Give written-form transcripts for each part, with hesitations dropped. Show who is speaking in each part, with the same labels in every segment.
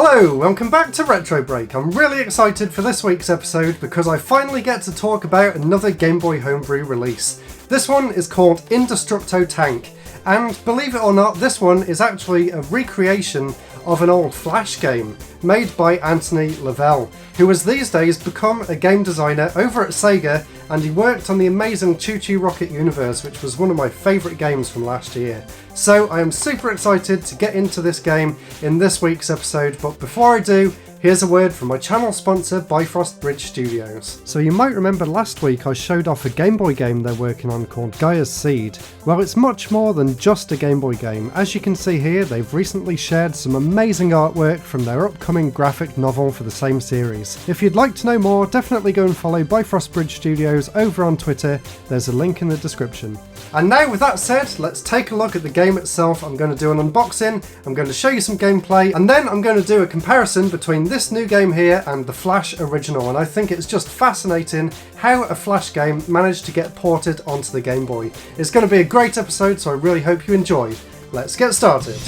Speaker 1: Hello, welcome back to RetroBreak. I'm really excited for this week's episode because I finally get to talk about another Gameboy Homebrew release. This one is called Indestructo Tank, and believe it or not, this one is actually a recreation of an old Flash game made by Antony Lavelle, who has these days become a game designer over at Sega, and he worked on the amazing Choo Choo Rocket Universe, which was one of my favourite games from last year. So I am super excited to get into this game in this week's episode, but before I do, here's a word from my channel sponsor, Bifrost Bridge Studios. So you might remember last week I showed off a Game Boy game they're working on called Gaia's Seed. Well, it's much more than just a Game Boy game. As you can see here, they've recently shared some amazing artwork from their upcoming graphic novel for the same series. If you'd like to know more, definitely go and follow Bifrost Bridge Studios over on Twitter. There's a link in the description. And now with that said, let's take a look at the game itself. I'm going to do an unboxing, I'm going to show you some gameplay, and then I'm going to do a comparison between this new game here and the Flash original. And I think it's just fascinating how a Flash game managed to get ported onto the Game Boy. It's going to be a great episode, so I really hope you enjoy. Let's get started.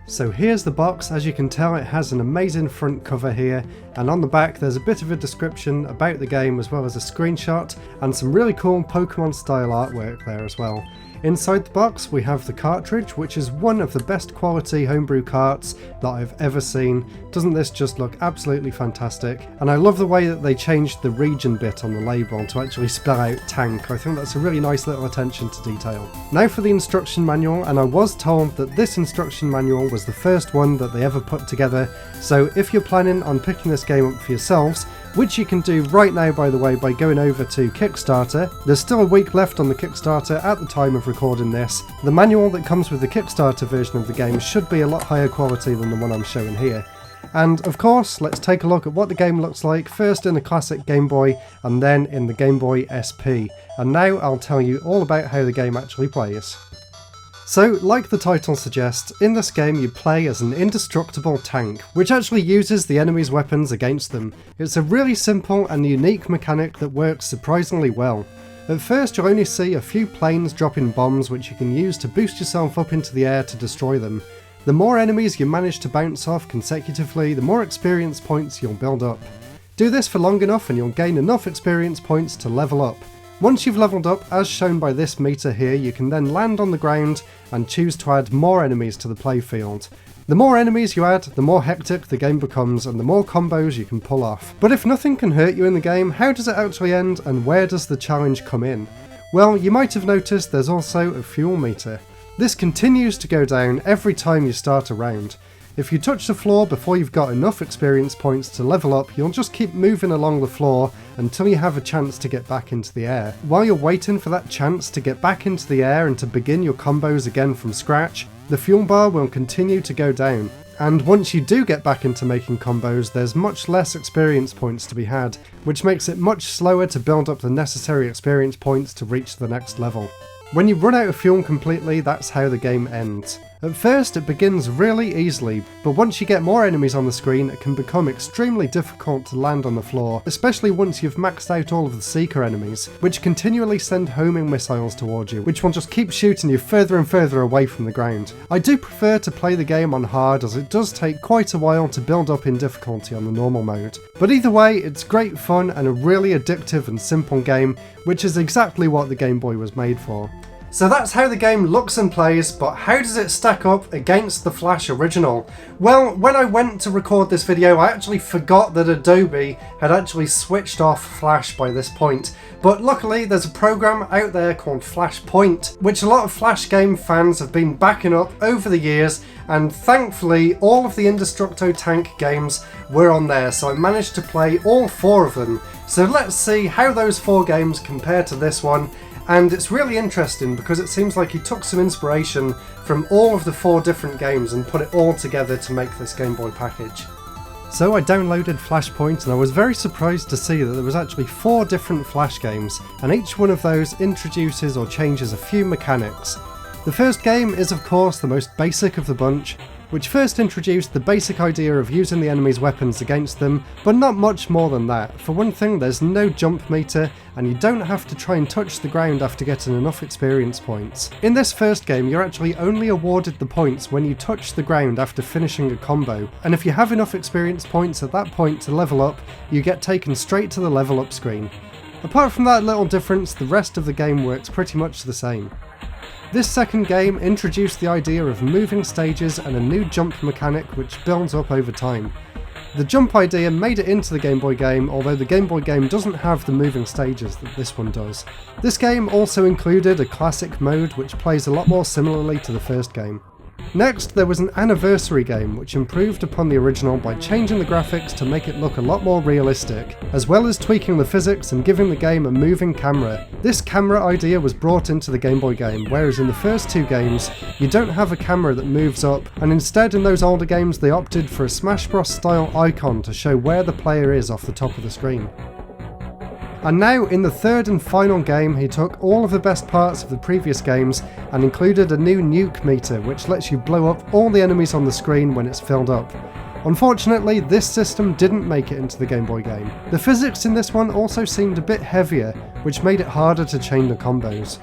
Speaker 1: So here's the box. As you can tell, it has an amazing front cover here, and on the back there's a bit of a description about the game as well as a screenshot and some really cool Pokemon style artwork there as well. Inside the box we have the cartridge, which is one of the best quality homebrew carts that I've ever seen. Doesn't this just look absolutely fantastic? And I love the way that they changed the region bit on the label to actually spell out tank. I think that's a really nice little attention to detail. Now for the instruction manual, and I was told that this instruction manual was the first one that they ever put together, so if you're planning on picking this game up for yourselves, which you can do right now by the way by going over to Kickstarter. There's still a week left on the Kickstarter at the time of recording this. The manual that comes with the Kickstarter version of the game should be a lot higher quality than the one I'm showing here. And of course, let's take a look at what the game looks like, first in the classic Game Boy and then in the Game Boy SP. And now I'll tell you all about how the game actually plays. So, like the title suggests, in this game you play as an indestructible tank, which actually uses the enemy's weapons against them. It's a really simple and unique mechanic that works surprisingly well. At first you'll only see a few planes dropping bombs which you can use to boost yourself up into the air to destroy them. The more enemies you manage to bounce off consecutively, the more experience points you'll build up. Do this for long enough and you'll gain enough experience points to level up. Once you've leveled up, as shown by this meter here, you can then land on the ground and choose to add more enemies to the playfield. The more enemies you add, the more hectic the game becomes and the more combos you can pull off. But if nothing can hurt you in the game, how does it actually end and where does the challenge come in? Well, you might have noticed there's also a fuel meter. This continues to go down every time you start a round. If you touch the floor before you've got enough experience points to level up, you'll just keep moving along the floor until you have a chance to get back into the air. While you're waiting for that chance to get back into the air and to begin your combos again from scratch, the fuel bar will continue to go down. And once you do get back into making combos, there's much less experience points to be had, which makes it much slower to build up the necessary experience points to reach the next level. When you run out of fuel completely, that's how the game ends. At first it begins really easily, but once you get more enemies on the screen it can become extremely difficult to land on the floor, especially once you've maxed out all of the Seeker enemies, which continually send homing missiles towards you, which will just keep shooting you further and further away from the ground. I do prefer to play the game on hard as it does take quite a while to build up in difficulty on the normal mode. But either way, it's great fun and a really addictive and simple game, which is exactly what the Game Boy was made for. So that's how the game looks and plays, but how does it stack up against the Flash original? Well, when I went to record this video, I actually forgot that Adobe had actually switched off Flash by this point. But luckily, there's a program out there called Flashpoint, which a lot of Flash game fans have been backing up over the years, and thankfully, all of the Indestructo Tank games were on there, so I managed to play all 4 of them. So let's see how those 4 games compare to this one. And it's really interesting because it seems like he took some inspiration from all of the 4 different games and put it all together to make this Game Boy package. So I downloaded Flashpoint and I was very surprised to see that there was actually 4 different Flash games, and each one of those introduces or changes a few mechanics. The first game is of course the most basic of the bunch, which first introduced the basic idea of using the enemy's weapons against them, but not much more than that. For one thing, there's no jump meter, and you don't have to try and touch the ground after getting enough experience points. In this first game, you're actually only awarded the points when you touch the ground after finishing a combo, and if you have enough experience points at that point to level up, you get taken straight to the level up screen. Apart from that little difference, the rest of the game works pretty much the same. This second game introduced the idea of moving stages and a new jump mechanic which builds up over time. The jump idea made it into the Game Boy game, although the Game Boy game doesn't have the moving stages that this one does. This game also included a classic mode which plays a lot more similarly to the first game. Next, there was an anniversary game which improved upon the original by changing the graphics to make it look a lot more realistic, as well as tweaking the physics and giving the game a moving camera. This camera idea was brought into the Game Boy game, whereas in the first two games, you don't have a camera that moves up, and instead in those older games they opted for a Smash Bros style icon to show where the player is off the top of the screen. And now, in the third and final game, he took all of the best parts of the previous games and included a new nuke meter which lets you blow up all the enemies on the screen when it's filled up. Unfortunately, this system didn't make it into the Game Boy game. The physics in this one also seemed a bit heavier, which made it harder to chain the combos.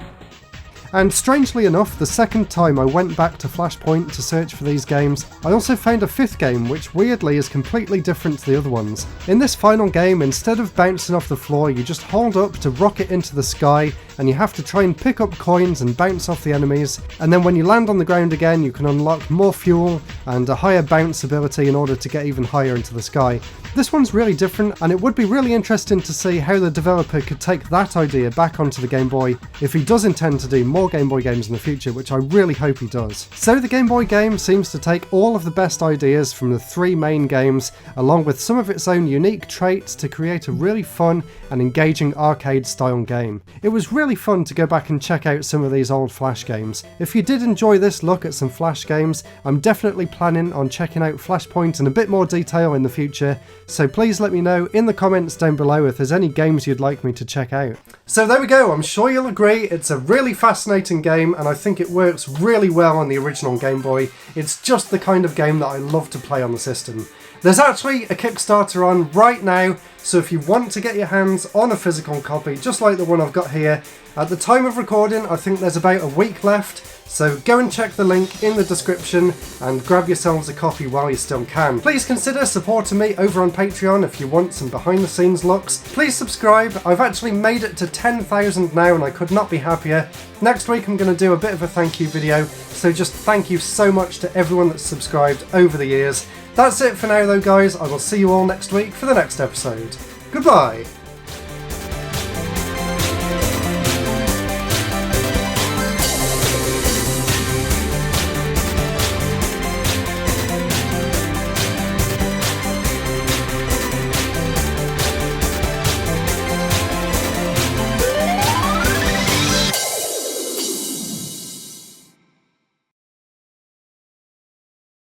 Speaker 1: And strangely enough, the second time I went back to Flashpoint to search for these games, I also found a fifth game which weirdly is completely different to the other ones. In this final game, instead of bouncing off the floor, you just hold up to rocket into the sky, and you have to try and pick up coins and bounce off the enemies, and then when you land on the ground again you can unlock more fuel and a higher bounce ability in order to get even higher into the sky. This one's really different, and it would be really interesting to see how the developer could take that idea back onto the Game Boy if he does intend to do more Game Boy games in the future, which I really hope he does. So the Game Boy game seems to take all of the best ideas from the three main games, along with some of its own unique traits to create a really fun and engaging arcade style game. It was really fun to go back and check out some of these old Flash games. If you did enjoy this look at some Flash games, I'm definitely planning on checking out Flashpoint in a bit more detail in the future, so please let me know in the comments down below if there's any games you'd like me to check out. So there we go, I'm sure you'll agree it's a really fascinating game and I think it works really well on the original Game Boy. It's just the kind of game that I love to play on the system. There's actually a Kickstarter on right now, so if you want to get your hands on a physical copy, just like the one I've got here, at the time of recording I think there's about a week left, so go and check the link in the description and grab yourselves a copy while you still can. Please consider supporting me over on Patreon if you want some behind the scenes looks. Please subscribe, I've actually made it to 10,000 now and I could not be happier. Next week I'm going to do a bit of a thank you video, so just thank you so much to everyone that's subscribed over the years. That's it for now though guys, I will see you all next week for the next episode. Goodbye!